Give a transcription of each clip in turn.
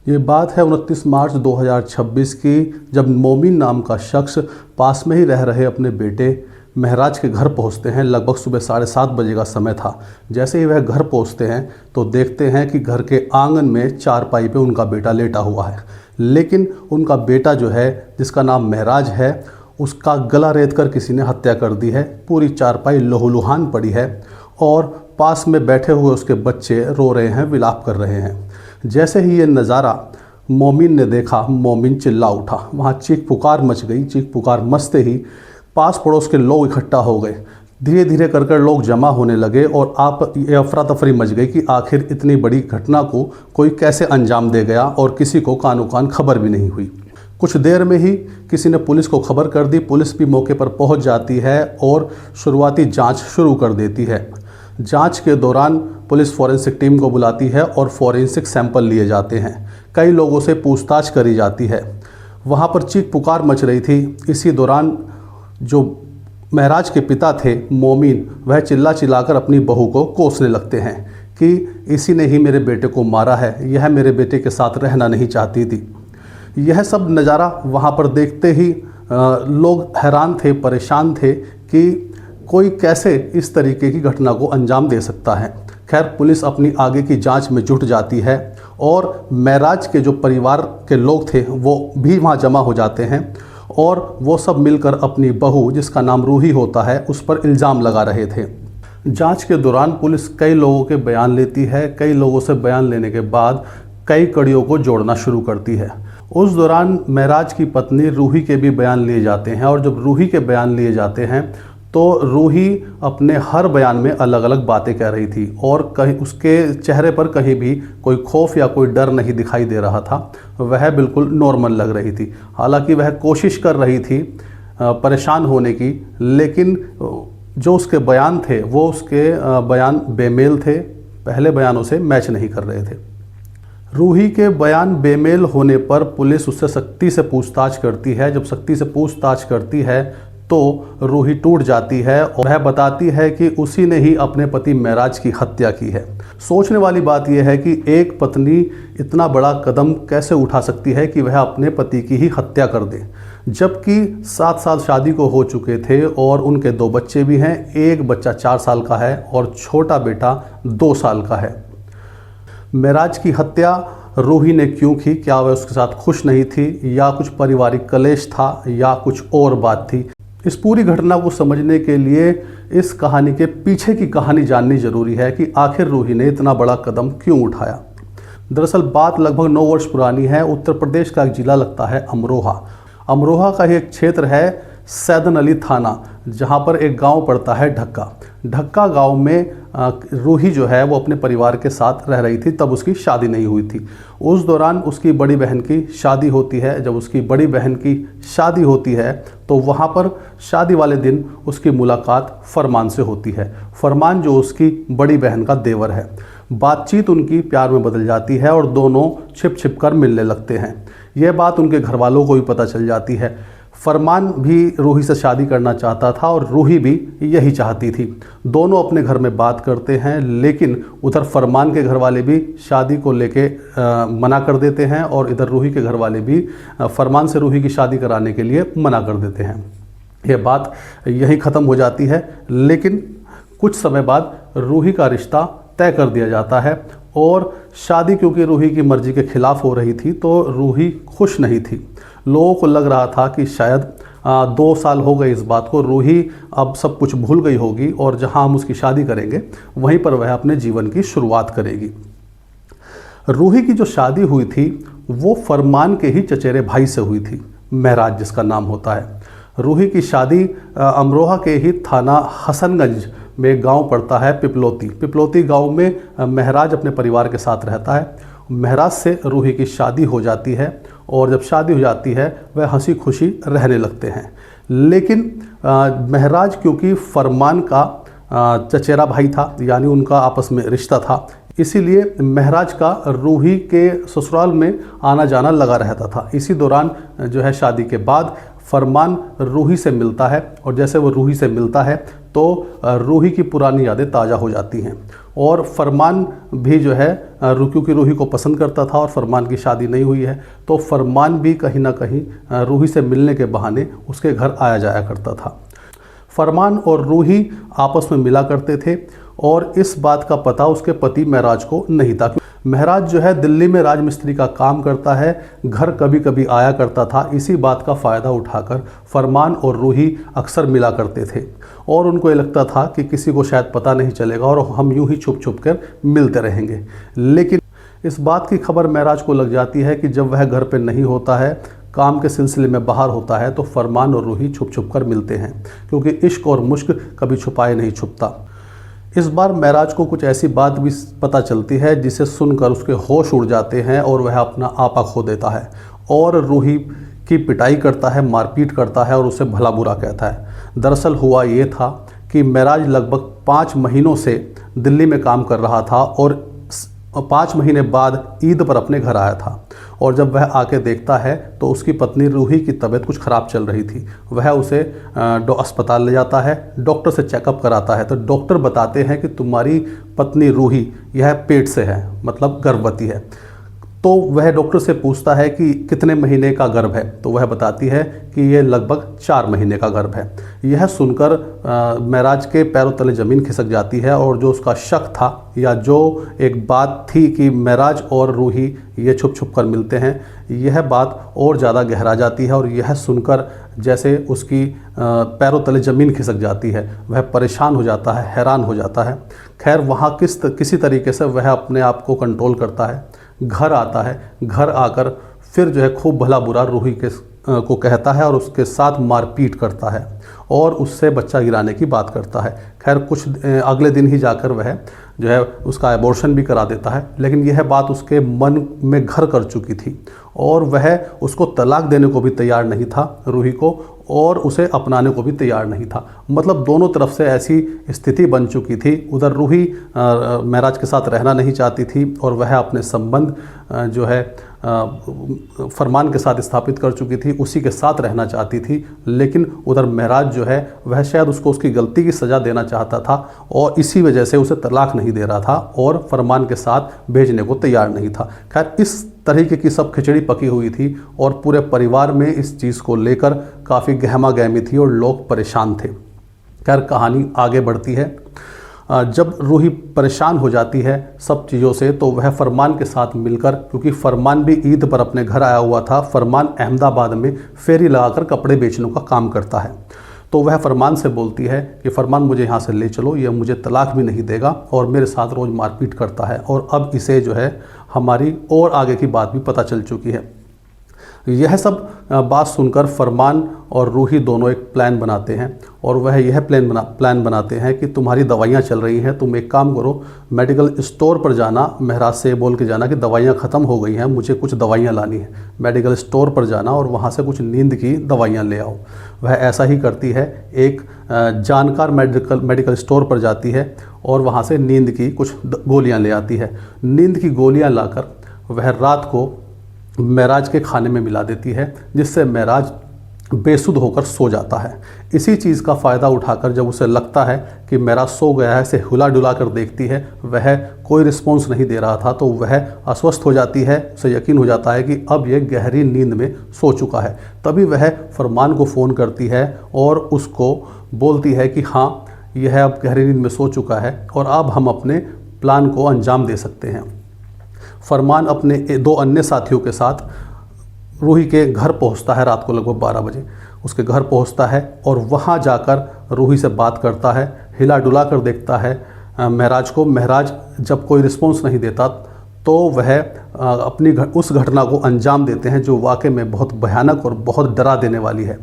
ये बात है 29 मार्च 2026 की, जब मोमिन नाम का शख्स पास में ही रह रहे अपने बेटे महराज के घर पहुंचते हैं। लगभग सुबह 7:30 बजे का समय था। जैसे ही वह घर पहुंचते हैं तो देखते हैं कि घर के आंगन में चारपाई पे उनका बेटा लेटा हुआ है। लेकिन उनका बेटा जो है, जिसका नाम महराज है, उसका गला रेत कर किसी ने हत्या कर दी है। पूरी चारपाई लहूलुहान पड़ी है और पास में बैठे हुए उसके बच्चे रो रहे हैं, विलाप कर रहे हैं। जैसे ही ये नज़ारा मोमिन ने देखा, मोमिन चिल्ला उठा। वहाँ चीख पुकार मच गई। चीख पुकार मचते ही पास पड़ोस के लोग इकट्ठा हो गए। धीरे धीरे कर लोग जमा होने लगे और अफरा तफरी मच गई कि आखिर इतनी बड़ी घटना को कोई कैसे अंजाम दे गया, और किसी को कानो कान खबर भी नहीं हुई। कुछ देर में ही किसी ने पुलिस को खबर कर दी। पुलिस भी मौके पर पहुंच जाती है और शुरुआती जांच शुरू कर देती है। जांच के दौरान पुलिस फॉरेंसिक टीम को बुलाती है और फॉरेंसिक सैंपल लिए जाते हैं। कई लोगों से पूछताछ करी जाती है। वहाँ पर चीख पुकार मच रही थी। इसी दौरान जो महराज के पिता थे मोमिन, वह चिल्ला चिल्लाकर अपनी बहू को कोसने लगते हैं कि इसी ने ही मेरे बेटे को मारा है, यह मेरे बेटे के साथ रहना नहीं चाहती थी। यह सब नज़ारा वहाँ पर देखते ही लोग हैरान थे, परेशान थे कि कोई कैसे इस तरीके की घटना को अंजाम दे सकता है। खैर, पुलिस अपनी आगे की जांच में जुट जाती है और महराज के जो परिवार के लोग थे वो भी वहाँ जमा हो जाते हैं और वो सब मिलकर अपनी बहू, जिसका नाम रूही होता है, उस पर इल्ज़ाम लगा रहे थे। जांच के दौरान पुलिस कई लोगों के बयान लेती है। कई लोगों से बयान लेने के बाद कई कड़ियों को जोड़ना शुरू करती है। उस दौरान महराज की पत्नी रूही के भी बयान लिए जाते हैं और जब रूही के बयान लिए जाते हैं तो रूही अपने हर बयान में अलग अलग बातें कह रही थी और कहीं उसके चेहरे पर कहीं भी कोई खौफ या कोई डर नहीं दिखाई दे रहा था। वह बिल्कुल नॉर्मल लग रही थी। हालांकि वह कोशिश कर रही थी परेशान होने की, लेकिन जो उसके बयान थे वो उसके बयान बेमेल थे, पहले बयानों से मैच नहीं कर रहे थे। रूही के बयान बेमेल होने पर पुलिस उससे सख्ती से पूछताछ करती है। जब सख्ती से पूछताछ करती है तो रूही टूट जाती है और वह बताती है कि उसी ने ही अपने पति महराज की हत्या की है। सोचने वाली बात यह है कि एक पत्नी इतना बड़ा कदम कैसे उठा सकती है कि वह अपने पति की ही हत्या कर दे, जबकि 7 साल शादी को हो चुके थे और उनके 2 बच्चे भी हैं। एक बच्चा 4 साल का है और छोटा बेटा 2 साल का है। महराज की हत्या रूही ने क्यों की? क्या वह उसके साथ खुश नहीं थी, या कुछ पारिवारिक कलेश था, या कुछ और बात थी? इस पूरी घटना को समझने के लिए इस कहानी के पीछे की कहानी जाननी जरूरी है कि आखिर रूही ने इतना बड़ा कदम क्यों उठाया। दरअसल बात लगभग 9 वर्ष पुरानी है। उत्तर प्रदेश का एक जिला लगता है अमरोहा। अमरोहा का ही एक क्षेत्र है सैदन अली थाना, जहाँ पर एक गांव पड़ता है ढक्का। ढक्का गांव में रूही जो है वो अपने परिवार के साथ रह रही थी। तब उसकी शादी नहीं हुई थी। उस दौरान उसकी बड़ी बहन की शादी होती है। जब उसकी बड़ी बहन की शादी होती है तो वहाँ पर शादी वाले दिन उसकी मुलाकात फरमान से होती है। फरमान जो उसकी बड़ी बहन का देवर है। बातचीत उनकी प्यार में बदल जाती है और दोनों छिप छिप कर मिलने लगते हैं। यह बात उनके घर वालों को भी पता चल जाती है। फरमान भी रूही से शादी करना चाहता था और रूही भी यही चाहती थी। दोनों अपने घर में बात करते हैं, लेकिन उधर फरमान के घर वाले भी शादी को लेके मना कर देते हैं और इधर रूही के घर वाले भी फरमान से रूही की शादी कराने के लिए मना कर देते हैं। यह बात यहीं ख़त्म हो जाती है। लेकिन कुछ समय बाद रूही का रिश्ता तय कर दिया जाता है और शादी क्योंकि रूही की मर्ज़ी के खिलाफ हो रही थी तो रूही खुश नहीं थी। लोगों को लग रहा था कि शायद 2 साल हो गए इस बात को, रूही अब सब कुछ भूल गई होगी और जहां हम उसकी शादी करेंगे वहीं पर वह अपने जीवन की शुरुआत करेगी। रूही की जो शादी हुई थी वो फरमान के ही चचेरे भाई से हुई थी, महराज जिसका नाम होता है। रूही की शादी अमरोहा के ही थाना हसनगंज में गांव पड़ता है पिपलोती। पिपलोती गांव में महराज अपने परिवार के साथ रहता है। महराज से रूही की शादी हो जाती है और जब शादी हो जाती है वह हंसी खुशी रहने लगते हैं। लेकिन महराज क्योंकि फरमान का चचेरा भाई था, यानी उनका आपस में रिश्ता था, इसीलिए महराज का रूही के ससुराल में आना जाना लगा रहता था। इसी दौरान जो है शादी के बाद फरमान रूही से मिलता है और जैसे वो रूही से मिलता है तो रूही की पुरानी यादें ताज़ा हो जाती हैं। और फरमान भी जो है क्योंकि रूही को पसंद करता था और फरमान की शादी नहीं हुई है, तो फरमान भी कहीं ना कहीं रूही से मिलने के बहाने उसके घर आया जाया करता था। फरमान और रूही आपस में मिला करते थे और इस बात का पता उसके पति महराज को नहीं था। महराज जो है दिल्ली में राजमिस्त्री का काम करता है, घर कभी कभी आया करता था। इसी बात का फ़ायदा उठाकर फरमान और रूही अक्सर मिला करते थे और उनको ये लगता था कि किसी को शायद पता नहीं चलेगा और हम यूं ही छुप छुप कर मिलते रहेंगे। लेकिन इस बात की खबर महराज को लग जाती है कि जब वह घर पर नहीं होता है, काम के सिलसिले में बाहर होता है, तो फरमान और रूही छुप छुप कर मिलते हैं, क्योंकि इश्क और मुश्क कभी छुपाए नहीं छुपता। इस बार महराज को कुछ ऐसी बात भी पता चलती है जिसे सुनकर उसके होश उड़ जाते हैं और वह अपना आपा खो देता है और रूही की पिटाई करता है, मारपीट करता है और उसे भला बुरा कहता है। दरअसल हुआ ये था कि महराज लगभग 5 महीनों से दिल्ली में काम कर रहा था और 5 महीने बाद ईद पर अपने घर आया था और जब वह आके देखता है तो उसकी पत्नी रूही की तबीयत कुछ ख़राब चल रही थी। वह उसे अस्पताल ले जाता है, डॉक्टर से चेकअप कराता है, तो डॉक्टर बताते हैं कि तुम्हारी पत्नी रूही यह पेट से है, मतलब गर्भवती है। तो वह डॉक्टर से पूछता है कि कितने महीने का गर्भ है, तो वह बताती है कि ये लगभग 4 महीने का गर्भ है। यह सुनकर महराज के पैरों तले ज़मीन खिसक जाती है और जो उसका शक था या जो एक बात थी कि महराज और रूही ये छुप छुप कर मिलते हैं, यह बात और ज़्यादा गहरा जाती है और यह सुनकर जैसे उसकी पैरों तले ज़मीन खिसक जाती है। वह परेशान हो जाता है, हैरान हो जाता है। खैर वहाँ किसी तरीके से वह अपने आप को कंट्रोल करता है, घर आता है। घर आकर फिर जो है खूब भला बुरा रूही को कहता है और उसके साथ मारपीट करता है और उससे बच्चा गिराने की बात करता है। खैर कुछ अगले दिन ही जाकर वह जो है उसका एबॉर्शन भी करा देता है, लेकिन यह बात उसके मन में घर कर चुकी थी और वह उसको तलाक देने को भी तैयार नहीं था रूही को, और उसे अपनाने को भी तैयार नहीं था। मतलब दोनों तरफ से ऐसी स्थिति बन चुकी थी। उधर रूही महराज के साथ रहना नहीं चाहती थी और वह अपने संबंध जो है फरमान के साथ स्थापित कर चुकी थी, उसी के साथ रहना चाहती थी। लेकिन उधर महराज जो है वह शायद उसको उसकी गलती की सज़ा देना चाहता था और इसी वजह से उसे तलाक नहीं दे रहा था और फरमान के साथ भेजने को तैयार नहीं था। खैर इस तरीके की सब खिचड़ी पकी हुई थी और पूरे परिवार में इस चीज़ को लेकर काफ़ी गहमा गहमी थी और लोग परेशान थे। खैर कहानी आगे बढ़ती है। जब रूही परेशान हो जाती है सब चीज़ों से, तो वह फरमान के साथ मिलकर, क्योंकि फरमान भी ईद पर अपने घर आया हुआ था, फरमान अहमदाबाद में फेरी लगाकर कपड़े बेचने का काम करता है, तो वह फरमान से बोलती है कि फरमान मुझे यहाँ से ले चलो, यह मुझे तलाक भी नहीं देगा और मेरे साथ रोज़ मारपीट करता है और अब इसे जो है हमारी और आगे की बात भी पता चल चुकी है। यह सब बात सुनकर फरमान और रूही दोनों एक प्लान बनाते हैं और वह यह प्लान बनाते हैं कि तुम्हारी दवाइयाँ चल रही हैं, तुम एक काम करो, मेडिकल स्टोर पर जाना, महराज से बोल के जाना कि दवाइयाँ ख़त्म हो गई हैं, मुझे कुछ दवाइयाँ लानी है। मेडिकल स्टोर पर जाना और वहाँ से कुछ नींद की दवाइयाँ ले आओ। वह ऐसा ही करती है, एक जानकार मेडिकल स्टोर पर जाती है और वहाँ से नींद की कुछ गोलियाँ ले आती है। नींद की गोलियाँ लाकर वह रात को महराज के खाने में मिला देती है, जिससे महराज बेसुध होकर सो जाता है। इसी चीज़ का फ़ायदा उठाकर जब उसे लगता है कि महराज सो गया है, इसे हिला डुला कर देखती है, वह कोई रिस्पॉन्स नहीं दे रहा था, तो वह अस्वस्थ हो जाती है। उसे यकीन हो जाता है कि अब यह गहरी नींद में सो चुका है। तभी वह फरमान को फ़ोन करती है और उसको बोलती है कि हाँ यह अब गहरी नींद में सो चुका है और अब हम अपने प्लान को अंजाम दे सकते हैं। फरमान अपने 2 अन्य साथियों के साथ रूही के घर पहुंचता है रात को लगभग 12 बजे। उसके घर पहुंचता है और वहां जाकर रूही से बात करता है, हिला डुला कर देखता है महराज को। महराज जब कोई रिस्पॉन्स नहीं देता तो वह अपनी उस घटना को अंजाम देते हैं जो वाकई में बहुत भयानक और बहुत डरा देने वाली है।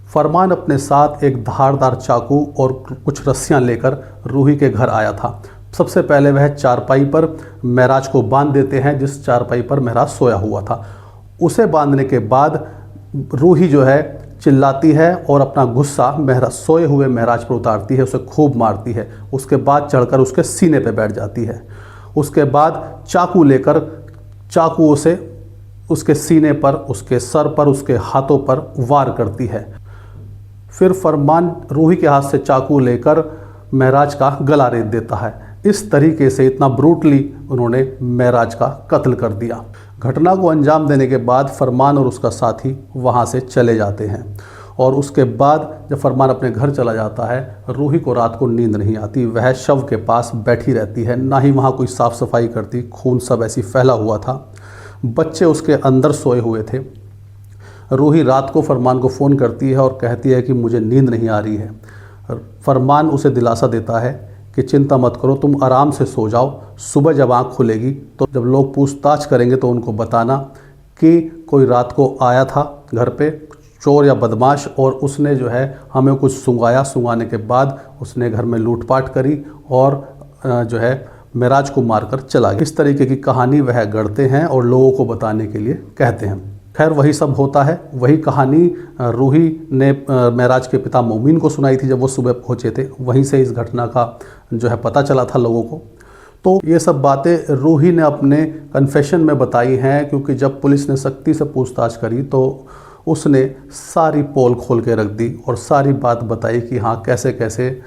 फरमान अपने साथ एक धारदार चाकू और कुछ रस्सियाँ लेकर रूही के घर आया था। सबसे पहले वह चारपाई पर महराज को बांध देते हैं, जिस चारपाई पर महराज सोया हुआ था। उसे बांधने के बाद रूही जो है चिल्लाती है और अपना गुस्सा सोए हुए महराज पर उतारती है, उसे खूब मारती है। उसके बाद चढ़कर उसके सीने पर बैठ जाती है। उसके बाद चाकू लेकर चाकू से उसके सीने पर, उसके सर पर, उसके हाथों पर वार करती है। फिर फरमान रूही के हाथ से चाकू लेकर महराज का गला रेत देता है। इस तरीके से इतना ब्रूटली उन्होंने महराज का कत्ल कर दिया। घटना को अंजाम देने के बाद फरमान और उसका साथी वहाँ से चले जाते हैं और उसके बाद जब फरमान अपने घर चला जाता है, रूही को रात को नींद नहीं आती। वह शव के पास बैठी रहती है, ना ही वहाँ कोई साफ़ सफाई करती, खून सब ऐसी फैला हुआ था। बच्चे उसके अंदर सोए हुए थे। रूही रात को फरमान को फ़ोन करती है और कहती है कि मुझे नींद नहीं आ रही है। फरमान उसे दिलासा देता है कि चिंता मत करो, तुम आराम से सो जाओ, सुबह जब आँख खुलेगी तो जब लोग पूछताछ करेंगे तो उनको बताना कि कोई रात को आया था घर पे, चोर या बदमाश, और उसने जो है हमें कुछ सुंघाया, सुंघाने के बाद उसने घर में लूटपाट करी और जो है महराज को मारकर चला गया। इस तरीके की कहानी वह गढ़ते हैं और लोगों को बताने के लिए कहते हैं। खैर वही सब होता है। वही कहानी रूही ने महराज के पिता मोमीन को सुनाई थी जब वो सुबह पहुँचे थे। वहीं से इस घटना का जो है पता चला था लोगों को। तो ये सब बातें रूही ने अपने कन्फेशन में बताई हैं, क्योंकि जब पुलिस ने सख्ती से पूछताछ करी तो उसने सारी पोल खोल के रख दी और सारी बात बताई कि हाँ कैसे कैसे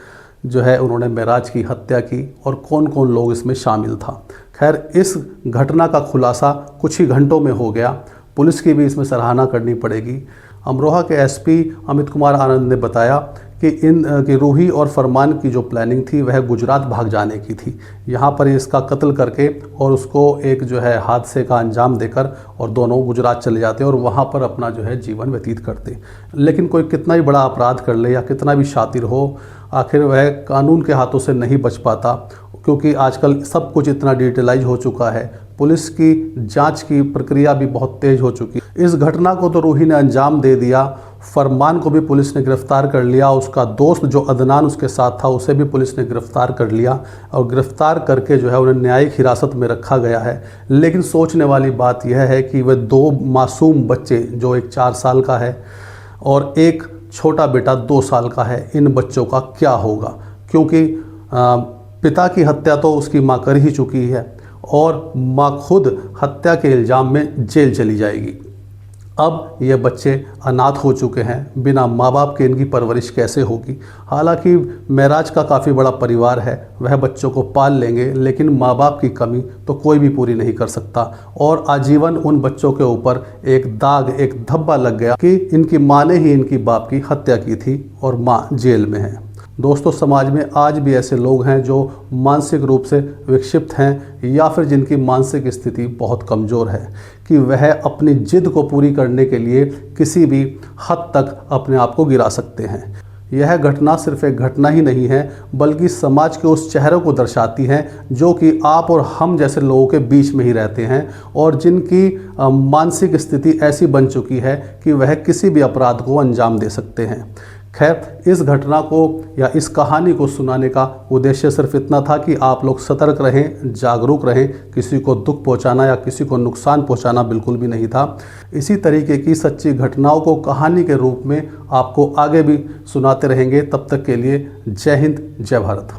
जो है उन्होंने महराज की हत्या की और कौन कौन लोग इसमें शामिल था। खैर इस घटना का खुलासा कुछ ही घंटों में हो गया। पुलिस की भी इसमें सराहना करनी पड़ेगी। अमरोहा के एसपी अमित कुमार आनंद ने बताया कि रूही और फरमान की जो प्लानिंग थी वह गुजरात भाग जाने की थी, यहाँ पर इसका कत्ल करके और उसको एक जो है हादसे का अंजाम देकर और दोनों गुजरात चले जाते और वहाँ पर अपना जो है जीवन व्यतीत करते। लेकिन कोई कितना ही बड़ा अपराध कर ले या कितना भी शातिर हो, आखिर वह कानून के हाथों से नहीं बच पाता, क्योंकि आजकल सब कुछ इतना डिजिटलाइज हो चुका है। पुलिस की जांच की प्रक्रिया भी बहुत तेज हो चुकी। इस घटना को तो रूही ने अंजाम दे दिया, फरमान को भी पुलिस ने गिरफ्तार कर लिया, उसका दोस्त जो अदनान उसके साथ था उसे भी पुलिस ने गिरफ्तार कर लिया और गिरफ्तार करके जो है उन्हें न्यायिक हिरासत में रखा गया है। लेकिन सोचने वाली बात यह है कि वह दो मासूम बच्चे, जो एक 4 साल का है और एक छोटा बेटा 2 साल का है, इन बच्चों का क्या होगा, क्योंकि पिता की हत्या तो उसकी माँ कर ही चुकी है और माँ खुद हत्या के इल्ज़ाम में जेल चली जाएगी। अब ये बच्चे अनाथ हो चुके हैं, बिना माँ बाप के इनकी परवरिश कैसे होगी। हालांकि महराज का काफ़ी बड़ा परिवार है, वह बच्चों को पाल लेंगे, लेकिन माँ बाप की कमी तो कोई भी पूरी नहीं कर सकता और आजीवन उन बच्चों के ऊपर एक दाग, एक धब्बा लग गया कि इनकी माँ ने ही इनकी बाप की हत्या की थी और माँ जेल में है। दोस्तों, समाज में आज भी ऐसे लोग हैं जो मानसिक रूप से विक्षिप्त हैं या फिर जिनकी मानसिक स्थिति बहुत कमज़ोर है कि वह अपनी जिद को पूरी करने के लिए किसी भी हद तक अपने आप को गिरा सकते हैं। यह घटना सिर्फ एक घटना ही नहीं है, बल्कि समाज के उस चेहरे को दर्शाती है जो कि आप और हम जैसे लोगों के बीच में ही रहते हैं और जिनकी मानसिक स्थिति ऐसी बन चुकी है कि वह किसी भी अपराध को अंजाम दे सकते हैं। खैर, इस घटना को या इस कहानी को सुनाने का उद्देश्य सिर्फ इतना था कि आप लोग सतर्क रहें, जागरूक रहें। किसी को दुख पहुंचाना या किसी को नुकसान पहुंचाना बिल्कुल भी नहीं था। इसी तरीके की सच्ची घटनाओं को कहानी के रूप में आपको आगे भी सुनाते रहेंगे। तब तक के लिए जय हिंद, जय भारत।